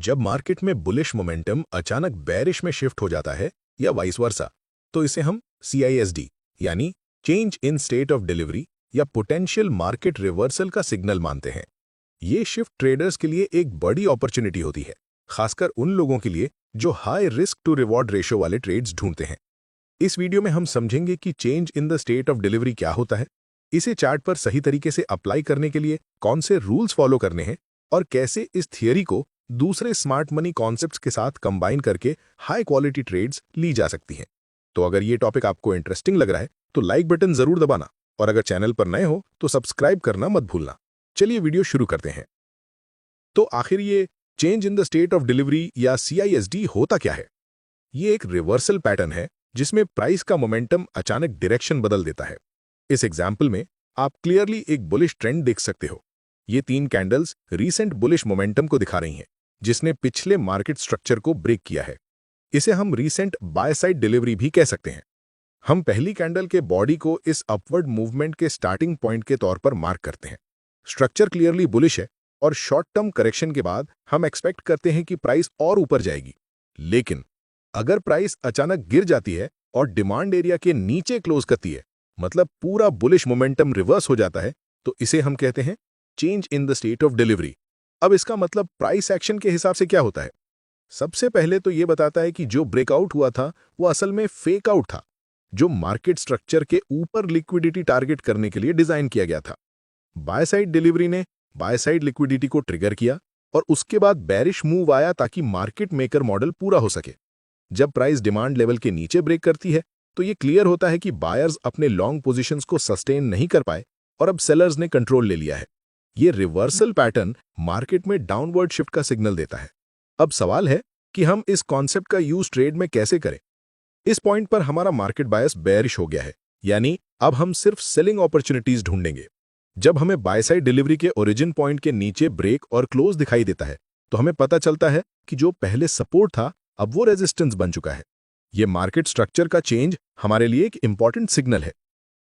जब मार्केट में bullish momentum अचानक बेरिश में शिफ्ट हो जाता है या वाइस वर्सा, तो इसे हम CISD यानी change in state of delivery या पोटेंशियल मार्केट रिवर्सल का सिग्नल मानते हैं। ये शिफ्ट ट्रेडर्स के लिए एक बड़ी अपॉर्चुनिटी होती है, खासकर उन लोगों के लिए जो high risk to reward ratio वाले ट्रेड्स ढूंढते हैं। इस वीडियो में हम समझेंगे कि change in the state of delivery क्या होता है, इसे चार्ट पर सही तरीके से अप्लाई करने के लिए कौन से रूल्स फॉलो करने हैं और कैसे इस थियरी को दूसरे स्मार्ट मनी कॉन्सेप्ट्स के साथ कंबाइन करके हाई क्वालिटी ट्रेड्स ली जा सकती हैं। तो अगर ये टॉपिक आपको इंटरेस्टिंग लग रहा है तो लाइक बटन जरूर दबाना और अगर चैनल पर नए हो तो सब्सक्राइब करना मत भूलना। चलिए वीडियो शुरू करते हैं। तो आखिर ये change in the state of delivery या CISD होता क्या है? ये एक रिवर्सल पैटर्न है जिसमें प्राइस का मोमेंटम अचानक डायरेक्शन बदल देता है। इस एग्जाम्पल में आप क्लियरली एक बुलिश ट्रेंड देख सकते हो। ये 3 कैंडल्स रीसेंट बुलिश मोमेंटम को दिखा रही हैं, जिसने पिछले मार्केट स्ट्रक्चर को ब्रेक किया है। इसे हम रीसेंट बाय साइड डिलीवरी भी कह सकते हैं। हम पहली कैंडल के बॉडी को इस अपवर्ड मूवमेंट के स्टार्टिंग पॉइंट के तौर पर मार्क करते हैं। स्ट्रक्चर क्लियरली बुलिश है और शॉर्ट टर्म करेक्शन के बाद हम एक्सपेक्ट करते हैं कि प्राइस और ऊपर जाएगी। लेकिन अगर प्राइस अचानक गिर जाती है और डिमांड एरिया के नीचे क्लोज करती है, मतलब पूरा बुलिश मोमेंटम रिवर्स हो जाता है, तो इसे हम कहते हैं change in the state of delivery. अब इसका मतलब प्राइस एक्शन के हिसाब से क्या होता है? सबसे पहले तो यह बताता है कि जो ब्रेकआउट हुआ था वो असल में फेक आउट था, जो मार्केट स्ट्रक्चर के ऊपर लिक्विडिटी टारगेट करने के लिए डिजाइन किया गया था। बाय साइड डिलीवरी ने बाय साइड लिक्विडिटी को ट्रिगर किया और उसके बाद बेरिश मूव आया ताकि मार्केट मेकर मॉडल पूरा हो सके। जब प्राइस डिमांड लेवल के नीचे ब्रेक करती है तो यह क्लियर होता है कि बायर्स अपने लॉन्ग पोजीशंस को सस्टेन नहीं कर पाए और अब सेलर्स ने कंट्रोल ले लिया है। ये रिवर्सल पैटर्न मार्केट में डाउनवर्ड शिफ्ट का सिग्नल देता है। अब सवाल है कि हम इस कॉन्सेप्ट का यूज ट्रेड में कैसे करें। इस पॉइंट पर हमारा मार्केट बायस बेरिश हो गया है, यानी अब हम सिर्फ सेलिंग अपॉर्चुनिटीज ढूंढेंगे। जब हमें बाय साइड डिलीवरी के ओरिजिन पॉइंट के नीचे ब्रेक और क्लोज दिखाई देता है तो हमें पता चलता है कि जो पहले सपोर्ट था अब वो रेजिस्टेंस बन चुका है। ये मार्केट स्ट्रक्चर का चेंज हमारे लिए एक इंपॉर्टेंट सिग्नल है।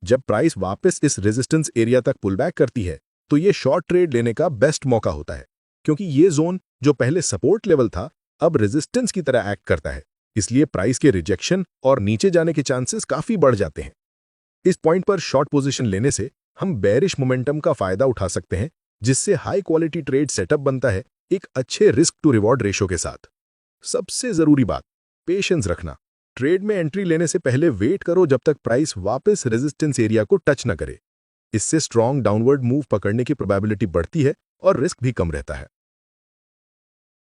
जब प्राइस वापस इस रेजिस्टेंस एरिया तक पुल बैक करती है तो ये शॉर्ट ट्रेड लेने का बेस्ट मौका होता है, क्योंकि ये जोन जो पहले सपोर्ट लेवल था अब रेजिस्टेंस की तरह एक्ट करता है। इसलिए प्राइस के रिजेक्शन और नीचे जाने के चांसेस काफी बढ़ जाते हैं। इस पॉइंट पर शॉर्ट पोजीशन लेने से हम बेरिश मोमेंटम का फायदा उठा सकते हैं, जिससे हाई क्वालिटी ट्रेड सेटअप बनता है एक अच्छे रिस्क टू रिवॉर्ड रेशो के साथ। सबसे जरूरी बात, पेशेंस रखना। ट्रेड में एंट्री लेने से पहले वेट करो जब तक प्राइस वापस रेजिस्टेंस एरिया को टच न करे। इससे स्ट्रॉन्ग डाउनवर्ड मूव पकड़ने की प्रोबेबिलिटी बढ़ती है और रिस्क भी कम रहता है।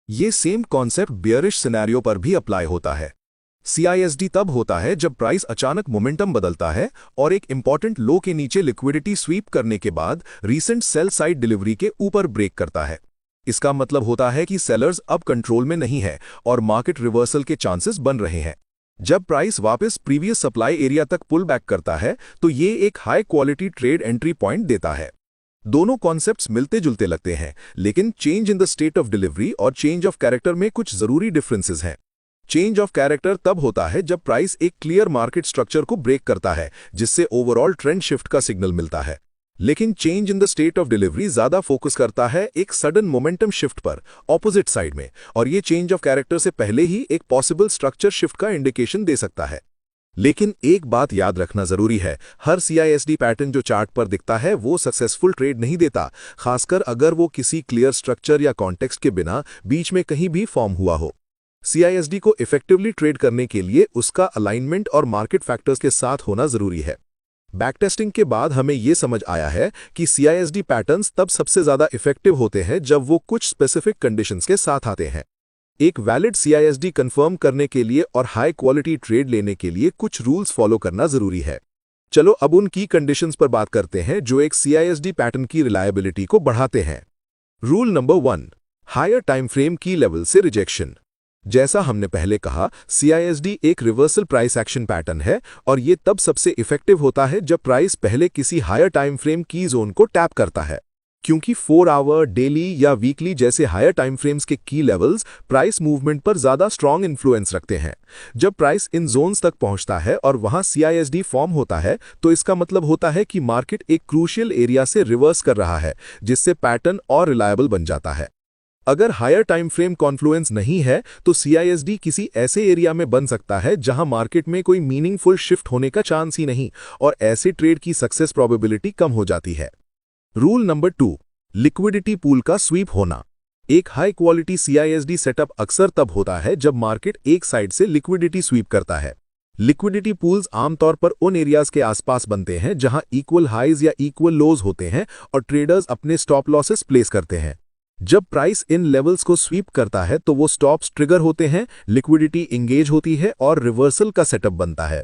ये सेम कॉन्सेप्ट बियरिश सिनेरियो पर भी अप्लाई होता है। CISD तब होता है जब प्राइस अचानक मोमेंटम बदलता है और एक इंपॉर्टेंट लो के नीचे लिक्विडिटी स्वीप करने के बाद रीसेंट सेल साइड डिलीवरी के ऊपर ब्रेक करता है। इसका मतलब होता है कि सेलर्स अब कंट्रोल में नहीं है और मार्केट रिवर्सल के चांसेस बन रहे हैं। जब प्राइस वापस प्रीवियस सप्लाई एरिया तक पुल बैक करता है तो ये एक high quality trade entry point देता है। दोनों कॉन्सेप्ट्स मिलते जुलते लगते हैं, लेकिन change in the state of delivery और चेंज ऑफ कैरेक्टर में कुछ जरूरी डिफरेंसेस हैं। चेंज ऑफ कैरेक्टर तब होता है जब प्राइस एक क्लियर मार्केट स्ट्रक्चर को ब्रेक करता है, जिससे ओवरऑल ट्रेंड शिफ्ट का सिग्नल मिलता है। लेकिन change in the state of delivery ज्यादा फोकस करता है एक सडन मोमेंटम शिफ्ट पर ऑपोजिट साइड में, और ये चेंज ऑफ कैरेक्टर से पहले ही एक पॉसिबल स्ट्रक्चर शिफ्ट का इंडिकेशन दे सकता है। लेकिन एक बात याद रखना जरूरी है, हर CISD पैटर्न जो चार्ट पर दिखता है वो सक्सेसफुल ट्रेड नहीं देता, खासकर अगर वो किसी क्लियर स्ट्रक्चर या कॉन्टेक्स्ट के बिना बीच में कहीं भी फॉर्म हुआ हो। CISD को इफेक्टिवली ट्रेड करने के लिए उसका अलाइनमेंट और मार्केट फैक्टर्स के साथ होना जरूरी है। बैकटेस्टिंग के बाद हमें यह समझ आया है कि CISD पैटर्न्स तब सबसे ज्यादा इफेक्टिव होते हैं जब वो कुछ स्पेसिफिक कंडीशंस के साथ आते हैं। एक वैलिड CISD कंफर्म करने के लिए और हाई क्वालिटी ट्रेड लेने के लिए कुछ रूल्स फॉलो करना जरूरी है। चलो अब उन की कंडीशंस पर बात करते हैं जो एक CISD पैटर्न की रिलायबिलिटी को बढ़ाते हैं। Rule number 1, higher time frame की लेवल से रिजेक्शन। जैसा हमने पहले कहा, CISD एक रिवर्सल प्राइस एक्शन पैटर्न है और ये तब सबसे इफेक्टिव होता है जब प्राइस पहले किसी हायर टाइम फ्रेम की जोन को टैप करता है, क्योंकि 4 आवर, डेली या वीकली जैसे हायर टाइम फ्रेम्स के की लेवल्स प्राइस मूवमेंट पर ज्यादा स्ट्रॉन्ग इन्फ्लुएंस रखते हैं। जब प्राइस इन जोन्स तक पहुंचता है और वहां CISD फॉर्म होता है तो इसका मतलब होता है कि मार्केट एक क्रूशियल एरिया से रिवर्स कर रहा है, जिससे पैटर्न और रिलायबल बन जाता है। अगर हायर टाइम फ्रेम कॉन्फ्लुएंस नहीं है तो CISD किसी ऐसे एरिया में बन सकता है जहां मार्केट में कोई मीनिंगफुल शिफ्ट होने का चांस ही नहीं और ऐसे ट्रेड की सक्सेस प्रोबेबिलिटी कम हो जाती है। रूल नंबर 2, लिक्विडिटी पूल का स्वीप होना। एक हाई क्वालिटी CISD सेटअप अक्सर तब होता है जब मार्केट एक साइड से लिक्विडिटी स्वीप करता है। लिक्विडिटी पूल्स आमतौर पर उन एरियाज के आसपास बनते हैं जहां इक्वल हाइज या इक्वल लोज होते हैं और ट्रेडर्स अपने स्टॉप लॉसेस प्लेस करते हैं। जब प्राइस इन लेवल्स को स्वीप करता है तो वो स्टॉप्स ट्रिगर होते हैं, लिक्विडिटी इंगेज होती है और रिवर्सल का सेटअप बनता है।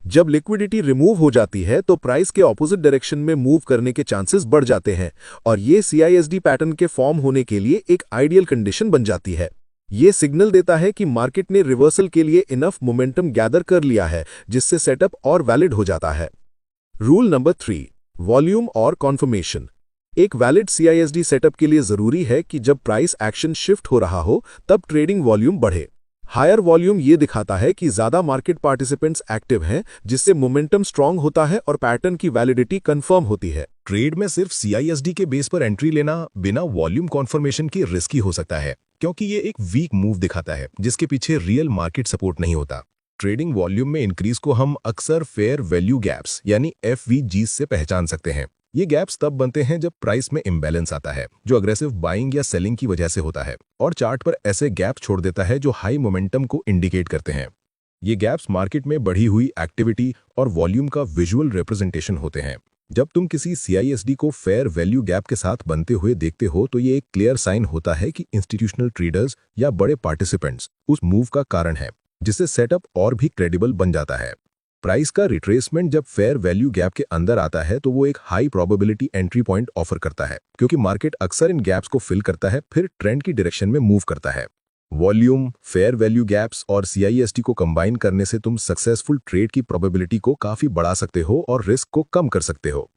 जब लिक्विडिटी रिमूव हो जाती है तो प्राइस के ऑपोजिट डायरेक्शन में मूव करने के चांसेस बढ़ जाते हैं और ये CISD पैटर्न के फॉर्म होने के लिए एक आइडियल कंडीशन बन जाती है। ये सिग्नल देता है कि मार्केट ने रिवर्सल के लिए इनफ मोमेंटम गैदर कर लिया है, जिससे सेटअप और वैलिड हो जाता है। रूल नंबर 3, वॉल्यूम और कॉन्फर्मेशन। एक वैलिड CISD सेटअप के लिए जरूरी है कि जब प्राइस एक्शन शिफ्ट हो रहा हो तब ट्रेडिंग वॉल्यूम बढ़े। हायर वॉल्यूम ये दिखाता है कि ज्यादा मार्केट पार्टिसिपेंट्स एक्टिव हैं, जिससे मोमेंटम स्ट्रांग होता है और पैटर्न की वैलिडिटी कंफर्म होती है। ट्रेड में सिर्फ CISD के बेस पर एंट्री लेना बिना वॉल्यूम कॉन्फर्मेशन के रिस्की हो सकता है, क्योंकि ये एक वीक मूव दिखाता है जिसके पीछे रियल मार्केट सपोर्ट नहीं होता। ट्रेडिंग वॉल्यूम में इंक्रीज को हम अक्सर फेयर वैल्यू गैप्स यानी FVGs से पहचान सकते हैं। ये गैप्स तब बनते हैं जब प्राइस में इम्बैलेंस आता है, जो अग्रेसिव बाइंग या सेलिंग की वजह से होता है, और चार्ट पर ऐसे गैप छोड़ देता है जो हाई मोमेंटम को इंडिकेट करते हैं। ये गैप्स मार्केट में बढ़ी हुई एक्टिविटी और वॉल्यूम का विजुअल रिप्रेजेंटेशन होते हैं। जब तुम किसी CISD को फेयर वैल्यू गैप के साथ बनते हुए देखते हो तो ये एक क्लियर साइन होता है कि इंस्टीट्यूशनल ट्रेडर्स या बड़े पार्टिसिपेंट्स उस मूव का कारण है, जिससे सेटअप और भी क्रेडिबल बन जाता है। प्राइस का रिट्रेसमेंट जब फेयर वैल्यू गैप के अंदर आता है तो वो एक high probability entry point offer करता है, क्योंकि मार्केट अक्सर इन गैप्स को फिल करता है, फिर ट्रेंड की डायरेक्शन में मूव करता है। वॉल्यूम, फेयर वैल्यू गैप्स और CISD को कंबाइन करने से तुम सक्सेसफुल ट्रेड की प्रोबेबिलिटी को काफी बढ़ा सकते हो और रिस्क को कम कर सकते हो।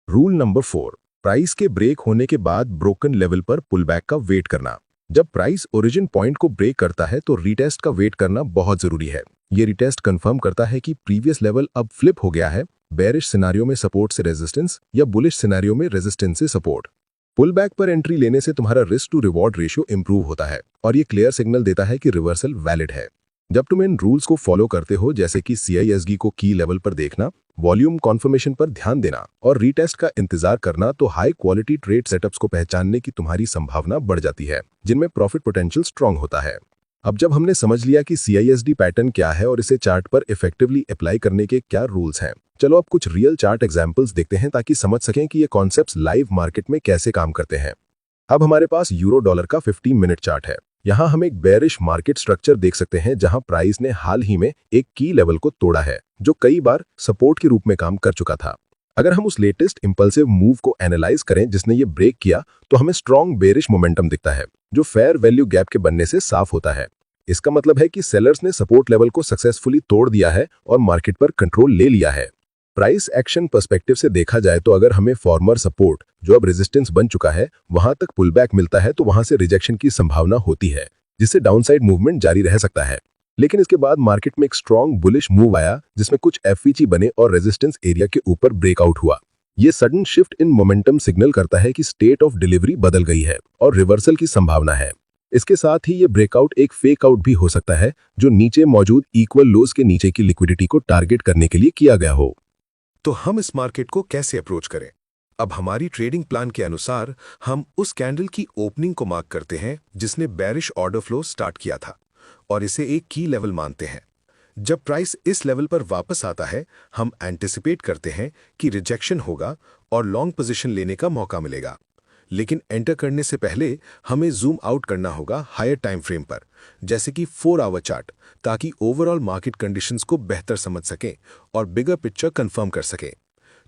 रूल नंबर 4, प्राइस के ब्रेक होने के बाद ब्रोकन लेवल पर पुलबैक का वेट करना। जब प्राइस ओरिजिन पॉइंट को ब्रेक करता है तो रीटेस्ट का वेट करना बहुत जरूरी है। ये रीटेस्ट कंफर्म करता है कि प्रीवियस लेवल अब फ्लिप हो गया है, बेरिश सिनेरियो में सपोर्ट से रेजिस्टेंस या बुलिश सिनेरियो में रेजिस्टेंस से सपोर्ट। पुल बैक पर एंट्री लेने से तुम्हारा risk to reward ratio improve होता है और ये क्लियर सिग्नल देता है कि रिवर्सल वैलिड है। जब तुम इन रूल्स को फॉलो करते हो, जैसे कि CISD को की लेवल पर देखना, वॉल्यूम कॉन्फर्मेशन पर ध्यान देना और रीटेस्ट का इंतजार करना, तो हाई क्वालिटी ट्रेड सेटअप्स को पहचानने की तुम्हारी संभावना बढ़ जाती है, जिनमें प्रॉफिट पोटेंशियल स्ट्रांग होता है। अब जब हमने समझ लिया कि CISD पैटर्न क्या है और इसे चार्ट पर इफेक्टिवली अप्लाई करने के क्या रूल्स हैं, चलो अब कुछ रियल चार्ट एग्जांपल्स देखते हैं ताकि समझ सकें कि ये कॉन्सेप्ट्स लाइव मार्केट में कैसे काम करते हैं। अब हमारे पास यूरो डॉलर का 15 मिनट चार्ट है। यहाँ हम एक बेरिश मार्केट स्ट्रक्चर देख सकते हैं जहां प्राइस ने हाल ही में एक की लेवल को तोड़ा है, जो कई बार सपोर्ट के रूप में काम कर चुका था। अगर हम उस लेटेस्ट इंपल्सिव मूव को एनालाइज करें जिसने ये ब्रेक किया, तो हमें स्ट्रॉन्ग बेरिश मोमेंटम दिखता है, जो फेयर वैल्यू गैप के बनने से साफ होता है। इसका मतलब है कि सेलर्स ने सपोर्ट लेवल को सक्सेसफुली तोड़ दिया है और मार्केट पर कंट्रोल ले लिया है। प्राइस एक्शन पर्सपेक्टिव से देखा जाए तो अगर हमें फॉर्मर सपोर्ट, जो अब रेजिस्टेंस बन चुका है, वहां तक पुल बैक मिलता है तो वहां से रिजेक्शन की संभावना होती है, जिससे डाउनसाइड मूवमेंट जारी रह सकता है। लेकिन इसके बाद मार्केट में एक स्ट्रॉन्ग बुलिश मूव आया जिसमें कुछ FVG बने और रेजिस्टेंस एरिया के ऊपर ब्रेकआउट हुआ। ये sudden shift in momentum signal करता है कि स्टेट ऑफ डिलीवरी बदल गई है और रिवर्सल की संभावना है। इसके साथ ही ये ब्रेकआउट एक फेक आउट भी हो सकता है, जो नीचे मौजूद इक्वल लोज के नीचे की लिक्विडिटी को टारगेट करने के लिए किया गया हो। तो हम इस मार्केट को कैसे अप्रोच करें? अब हमारी ट्रेडिंग प्लान के अनुसार हम उस कैंडल की ओपनिंग को मार्क करते हैं जिसने बेरिश ऑर्डर फ्लो स्टार्ट किया था और इसे एक की लेवल मानते हैं। जब प्राइस इस लेवल पर वापस आता है, हम एंटिसिपेट करते हैं कि रिजेक्शन होगा और लॉन्ग पोजीशन लेने का मौका मिलेगा। लेकिन एंटर करने से पहले हमें जूम आउट करना होगा हायर टाइम फ्रेम पर, जैसे कि 4 आवर चार्ट, ताकि ओवरऑल मार्केट कंडीशंस को बेहतर समझ सकें और बिगर पिक्चर कंफर्म कर सकें।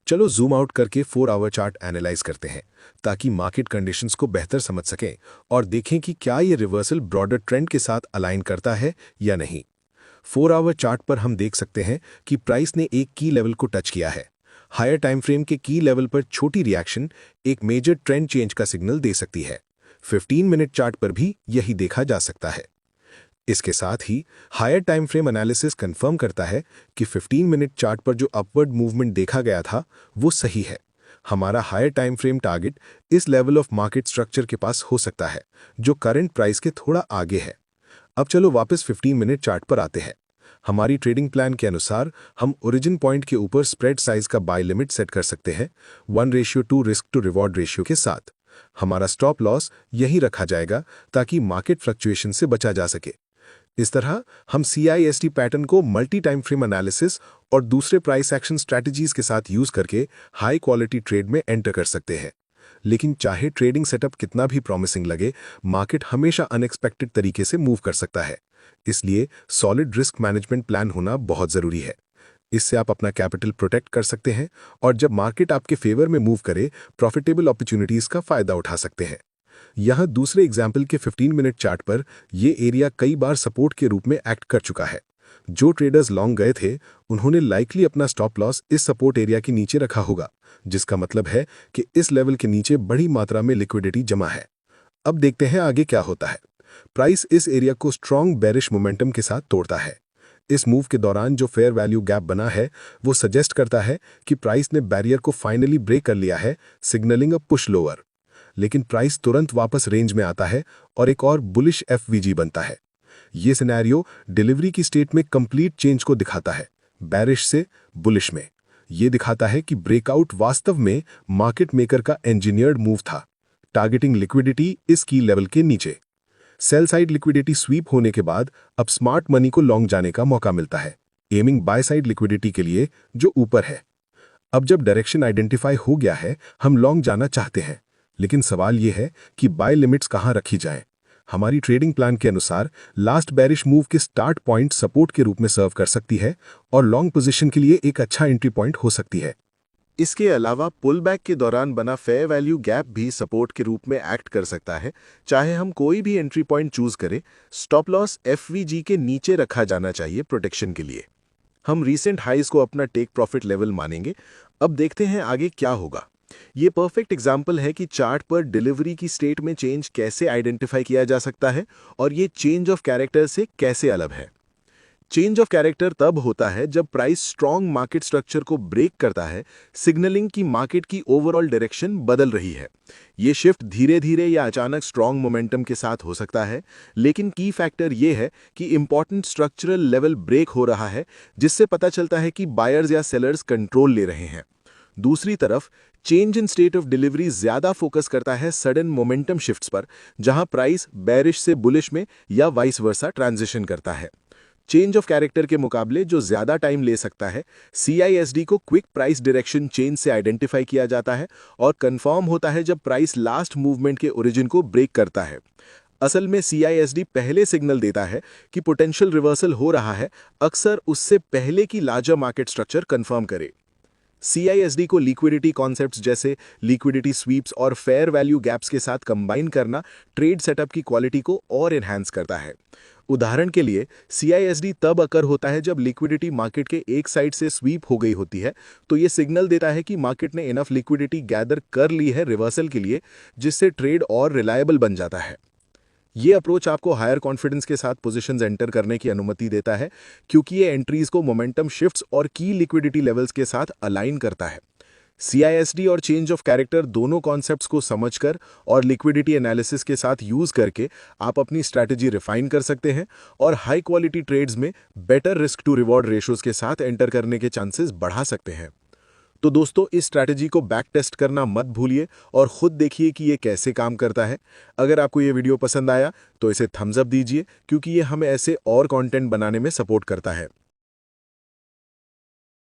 चलो जूम आउट करके 4 आवर चार्ट एनालाइज करते हैं ताकि मार्केट कंडीशंस को बेहतर समझ सकें और देखें कि क्या ये रिवर्सल ब्रॉडर ट्रेंड के साथ अलाइन करता है या नहीं। 4 आवर चार्ट पर हम देख सकते हैं कि प्राइस ने एक की लेवल को टच किया है। हायर टाइम फ्रेम के की लेवल पर छोटी रिएक्शन एक मेजर ट्रेंड चेंज का सिग्नल दे सकती है। 15 मिनट चार्ट पर भी यही देखा जा सकता है। इसके साथ ही higher time frame analysis confirm करता है कि 15 मिनट चार्ट पर जो अपवर्ड मूवमेंट देखा गया था वो सही है। हमारा हायर टाइम फ्रेम टारगेट इस लेवल ऑफ मार्केट स्ट्रक्चर के पास हो सकता है जो करंट प्राइस के थोड़ा आगे है। अब चलो वापस 15 मिनट चार्ट पर आते हैं। हमारी ट्रेडिंग प्लान के अनुसार हम ओरिजिन पॉइंट के ऊपर स्प्रेड साइज का बाय लिमिट सेट कर सकते हैं 1:2 रिस्क टू रिवॉर्ड रेशियो के साथ। हमारा स्टॉप लॉस यहीं रखा जाएगा ताकि मार्केट फ्लक्चुएशन से बचा जा सके। इस तरह हम CISD पैटर्न को मल्टी टाइम फ्रेम एनालिसिस और दूसरे प्राइस एक्शन स्ट्रैटेजीज के साथ यूज करके हाई क्वालिटी ट्रेड में एंटर कर सकते हैं। लेकिन चाहे ट्रेडिंग सेटअप कितना भी प्रॉमिसिंग लगे, मार्केट हमेशा अनएक्सपेक्टेड तरीके से मूव कर सकता है। इसलिए सॉलिड रिस्क मैनेजमेंट प्लान होना बहुत जरूरी है। इससे आप अपना कैपिटल प्रोटेक्ट कर सकते हैं और जब मार्केट आपके फेवर में मूव करे, प्रॉफिटेबल अपॉर्चुनिटीज का फायदा उठा सकते हैं। यहाँ दूसरे एग्जाम्पल के 15 मिनट चार्ट पर यह एरिया कई बार सपोर्ट के रूप में एक्ट कर चुका है। जो ट्रेडर्स लॉन्ग गए थे उन्होंने लाइकली अपना स्टॉप लॉस इस सपोर्ट एरिया के नीचे रखा होगा, जिसका मतलब है कि इस लेवल के नीचे बड़ी मात्रा में लिक्विडिटी जमा है। अब देखते हैं आगे क्या होता है। प्राइस इस एरिया को स्ट्रॉन्ग बेरिश मोमेंटम के साथ तोड़ता है। इस मूव के दौरान जो फेयर वैल्यू गैप बना है वो सजेस्ट करता है कि प्राइस ने बैरियर को फाइनली ब्रेक कर लिया है, सिग्नलिंग अ पुश लोअर। लेकिन प्राइस तुरंत वापस रेंज में आता है और एक और बुलिश FVG बनता है। ये सिनेरियो डिलीवरी की स्टेट में कंप्लीट चेंज को दिखाता है, बैरिश से बुलिश में। ये दिखाता है कि ब्रेकआउट वास्तव में मार्केट मेकर का इंजीनियर्ड मूव था, टारगेटिंग लिक्विडिटी इस की लेवल के नीचे। सेल साइड लिक्विडिटी स्वीप होने के बाद अब स्मार्ट मनी को लॉन्ग जाने का मौका मिलता है, एमिंग बाय साइड लिक्विडिटी के लिए जो ऊपर है। अब जब डायरेक्शन आइडेंटिफाई हो गया है, हम लॉन्ग जाना चाहते हैं, लेकिन सवाल यह है कि बाय लिमिट्स कहां रखी जाएं। हमारी ट्रेडिंग प्लान के अनुसार लास्ट बेरिश मूव के स्टार्ट पॉइंट सपोर्ट के रूप में सर्व कर सकती है और लॉन्ग पोजीशन के लिए एक अच्छा एंट्री पॉइंट हो सकती है। इसके अलावा पुल बैक के दौरान बना फेयर वैल्यू गैप भी सपोर्ट के रूप में एक्ट कर सकता है। चाहे हम कोई भी एंट्री पॉइंट चूज करें, स्टॉप लॉस FVG के नीचे रखा जाना चाहिए प्रोटेक्शन के लिए। हम रीसेंट हाइज को अपना टेक प्रॉफिट लेवल मानेंगे। अब देखते हैं आगे क्या होगा। ये परफेक्ट एग्जाम्पल है कि चार्ट पर डिलीवरी की स्टेट में चेंज कैसे आइडेंटिफाई किया जा सकता है और ये चेंज ऑफ कैरेक्टर से कैसे अलग है। चेंज ऑफ कैरेक्टर तब होता है जब प्राइस स्ट्रॉन्ग मार्केट स्ट्रक्चर को ब्रेक करता है, सिग्नलिंग की मार्केट की ओवरऑल डायरेक्शन बदल रही है। ये शिफ्ट धीरे धीरे या अचानक स्ट्रॉन्ग मोमेंटम के साथ हो सकता है, लेकिन की फैक्टर ये है कि इंपॉर्टेंट स्ट्रक्चरल लेवल ब्रेक हो रहा है, जिससे पता चलता है कि बायर्स या सेलर्स कंट्रोल ले रहे हैं। दूसरी तरफ change in state of delivery ज्यादा फोकस करता है सडन मोमेंटम शिफ्ट्स पर, जहां प्राइस बेरिश से बुलिश में या वाइस वर्सा ट्रांजिशन करता है। चेंज ऑफ कैरेक्टर के मुकाबले जो ज्यादा टाइम ले सकता है, CISD को क्विक प्राइस डायरेक्शन चेंज से आइडेंटिफाई किया जाता है और कंफर्म होता है जब प्राइस लास्ट मूवमेंट के ओरिजिन को ब्रेक करता है। असल में CISD पहले सिग्नल देता है कि पोटेंशियल रिवर्सल हो रहा है, अक्सर उससे पहले कि लार्जर मार्केट स्ट्रक्चर कंफर्म करे। CISD को लिक्विडिटी कॉन्सेप्ट्स जैसे लिक्विडिटी स्वीप्स और फेयर वैल्यू गैप्स के साथ कंबाइन करना ट्रेड सेटअप की क्वालिटी को और एनहांस करता है। उदाहरण के लिए CISD तब अकर होता है जब लिक्विडिटी मार्केट के एक साइड से स्वीप हो गई होती है, तो ये सिग्नल देता है कि मार्केट ने इनफ लिक्विडिटी गैदर कर ली है रिवर्सल के लिए, जिससे ट्रेड और रिलायबल बन जाता है। ये अप्रोच आपको हायर कॉन्फिडेंस के साथ पोजीशंस एंटर करने की अनुमति देता है, क्योंकि ये एंट्रीज को मोमेंटम शिफ्ट्स और की लिक्विडिटी लेवल्स के साथ अलाइन करता है। CISD और चेंज ऑफ कैरेक्टर दोनों कॉन्सेप्ट्स को समझकर और लिक्विडिटी एनालिसिस के साथ यूज करके आप अपनी स्ट्रैटेजी रिफाइन कर सकते हैं और हाई क्वालिटी ट्रेड्स में better risk to reward ratios के साथ एंटर करने के चांसेस बढ़ा सकते हैं। तो दोस्तों, इस स्ट्रैटेजी को बैक टेस्ट करना मत भूलिए और खुद देखिए कि ये कैसे काम करता है। अगर आपको ये वीडियो पसंद आया तो इसे थम्स अप दीजिए, क्योंकि ये हमें ऐसे और कंटेंट बनाने में सपोर्ट करता है।